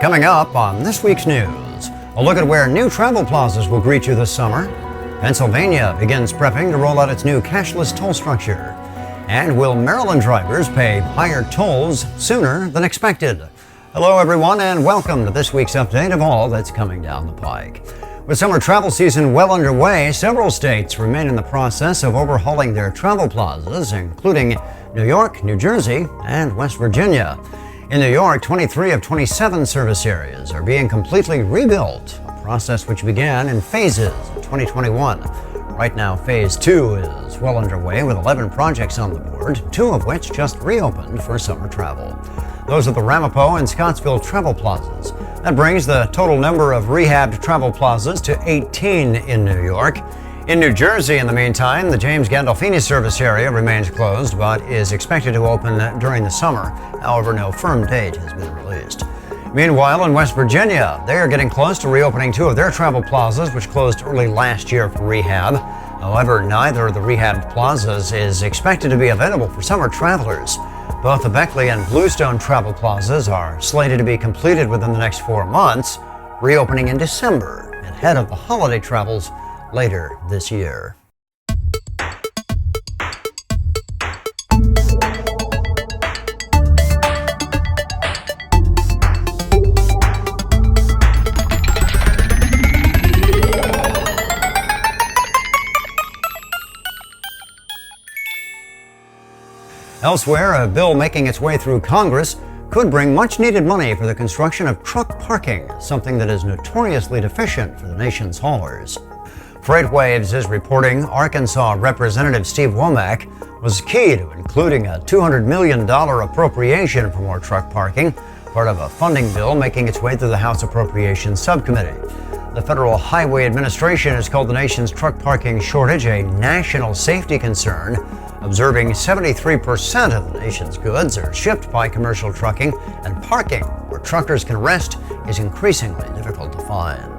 Coming up on this week's news, a look at where new travel plazas will greet you this summer. Pennsylvania begins prepping to roll out its new cashless toll structure. And will Maryland drivers pay higher tolls sooner than expected? Hello everyone, and welcome to this week's update of all that's coming down the pike. With summer travel season well underway, several states remain in the process of overhauling their travel plazas, including New York, New Jersey, and West Virginia. In New York, 23 of 27 service areas are being completely rebuilt, a process which began in phases in 2021. Right now, phase 2 is well underway with 11 projects on the board, 2 of which just reopened for summer travel. Those are the Ramapo and Scottsville travel plazas. That brings the total number of rehabbed travel plazas to 18 in New York. In New Jersey, in the meantime, the James Gandolfini service area remains closed but is expected to open during the summer. However, no firm date has been released. Meanwhile, in West Virginia, they are getting close to reopening 2 of their travel plazas, which closed early last year for rehab. However, neither of the rehabbed plazas is expected to be available for summer travelers. Both the Beckley and Bluestone travel plazas are slated to be completed within the next 4 months, reopening in December ahead of the holiday travels later this year. Elsewhere, a bill making its way through Congress could bring much-needed money for the construction of truck parking, something that is notoriously deficient for the nation's haulers. FreightWaves is reporting Arkansas Representative Steve Womack was key to including a $200 million appropriation for more truck parking, part of a funding bill making its way through the House Appropriations Subcommittee. The Federal Highway Administration has called the nation's truck parking shortage a national safety concern, observing 73% of the nation's goods are shipped by commercial trucking, and parking where truckers can rest is increasingly difficult to find.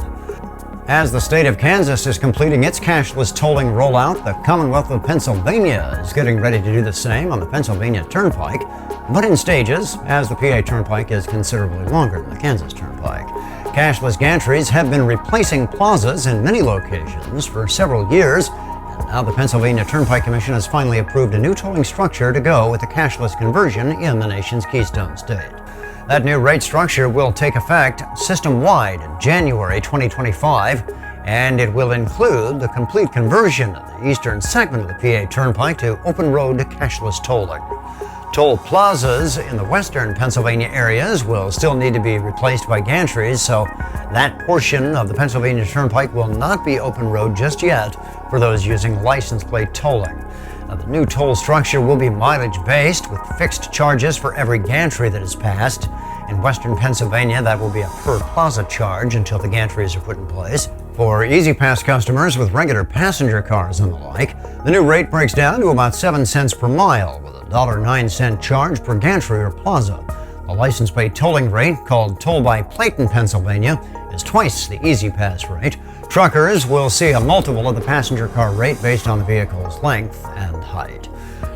As the state of Kansas is completing its cashless tolling rollout, the Commonwealth of Pennsylvania is getting ready to do the same on the Pennsylvania Turnpike, but in stages, as the PA Turnpike is considerably longer than the Kansas Turnpike. Cashless gantries have been replacing plazas in many locations for several years, and now the Pennsylvania Turnpike Commission has finally approved a new tolling structure to go with the cashless conversion in the nation's Keystone State. That new rate structure will take effect system-wide in January 2025, and it will include the complete conversion of the eastern segment of the PA Turnpike to open-road cashless tolling. Toll plazas in the western Pennsylvania areas will still need to be replaced by gantries, so that portion of the Pennsylvania Turnpike will not be open road just yet for those using license plate tolling. The new toll structure will be mileage-based with fixed charges for every gantry that is passed. In western Pennsylvania, that will be a per-plaza charge until the gantries are put in place. For E-ZPass customers with regular passenger cars and the like, the new rate breaks down to about 7 cents per mile with a $1.09 charge per gantry or plaza. The license plate tolling rate, called Toll by Plate in Pennsylvania, is twice the E-ZPass rate. Truckers will see a multiple of the passenger car rate based on the vehicle's length and height.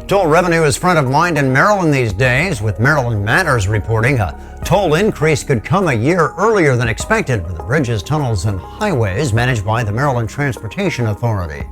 Toll revenue is front of mind in Maryland these days, with Maryland Matters reporting a toll increase could come a year earlier than expected for the bridges, tunnels, and highways managed by the Maryland Transportation Authority.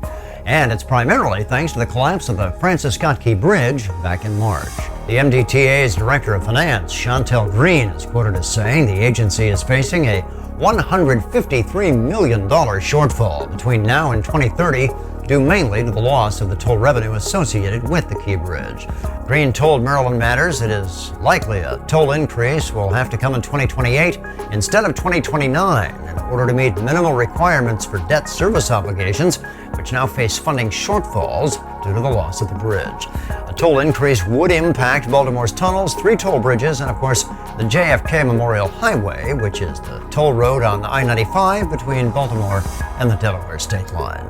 And it's primarily thanks to the collapse of the Francis Scott Key Bridge back in March. The MDTA's Director of Finance, Chantel Green, is quoted as saying the agency is facing a $153 million shortfall between now and 2030, due mainly to the loss of the toll revenue associated with the Key Bridge. Green told Maryland Matters it is likely a toll increase will have to come in 2028 instead of 2029 in order to meet minimal requirements for debt service obligations, which now face funding shortfalls due to the loss of the bridge. A toll increase would impact Baltimore's tunnels, 3 toll bridges, and of course the JFK Memorial Highway, which is the toll road on I-95 between Baltimore and the Delaware state line.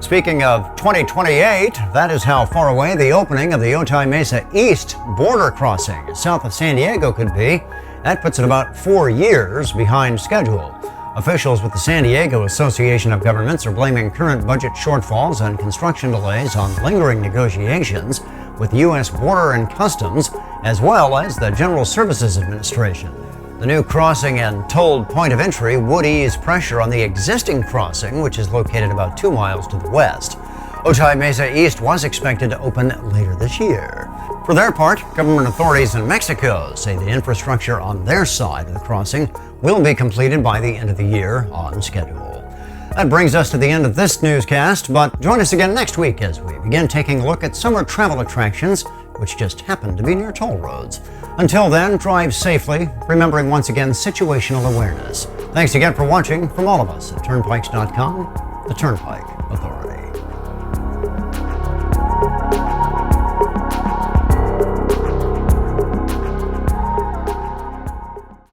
Speaking of 2028, that is how far away the opening of the Otay Mesa East border crossing south of San Diego could be. That puts it about 4 years behind schedule. Officials with the San Diego Association of Governments are blaming current budget shortfalls and construction delays on lingering negotiations with U.S. Border and Customs, as well as the General Services Administration. The new crossing and tolled point of entry would ease pressure on the existing crossing, which is located about 2 miles to the west. Otay Mesa East was expected to open later this year. For their part, government authorities in Mexico say the infrastructure on their side of the crossing will be completed by the end of the year on schedule. That brings us to the end of this newscast, but join us again next week as we begin taking a look at summer travel attractions which just happen to be near toll roads. Until then, drive safely, remembering once again situational awareness. Thanks again for watching from all of us at Turnpikes.com, the Turnpike.